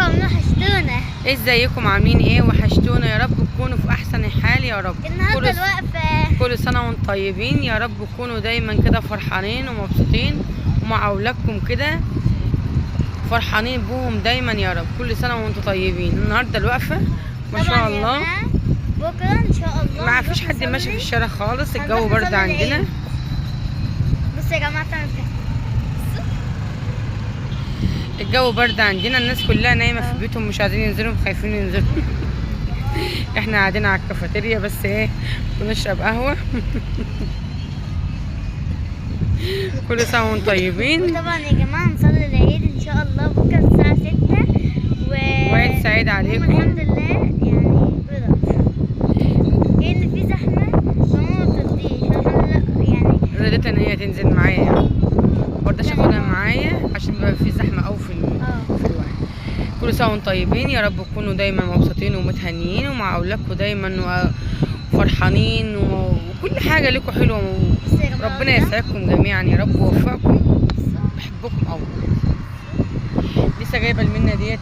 عاملين وحشتونا. ازيكم عاملين ايه؟ وحشتونا، يا رب تكونوا في احسن حال يا رب. النهارده الوقفه كل سنه وانتم طيبين، يا رب تكونوا دايما كده فرحانين ومبسوطين ومع اولادكم كده فرحانين بوهم دايما يا رب. كل سنه وانتم طيبين. النهارده الوقفه ما شاء الله. بكره ان شاء الله ما فيش حد ماشي في الشارع خالص، الجو برد عندنا. بصوا يا جماعه بتعمل كده، الجو برد عندنا، الناس كلها نايمه في بيوتهم، مش عايزين ينزلوا، خايفين ينزلوا. احنا قاعدين على الكافيتيريا بس ايه بنشرب قهوه. كل سنه وانتم طيبين. طبعا يا جماعه نصلي العيد ان شاء الله بكره الساعه 6 وعيد سعيد عليكم. الحمد لله يعني رضا، ان في زحمه فماما ما بترضيش، الحمد لله يعني رضيت ان هي تنزل معايا، يعني مرضاش اخدها معايا عشان بيبقى في زحمه قوي في الوقت. كل سنه وانتم طيبين، يا رب تكونوا دايما مبسوطين ومتهنيين ومع اولادكم دايما وفرحانين وكل حاجه لكم حلوه. ربنا يسعدكم جميعا يا رب ويوفقكم. بحبكم قوي. لسه جايبه المنه ديت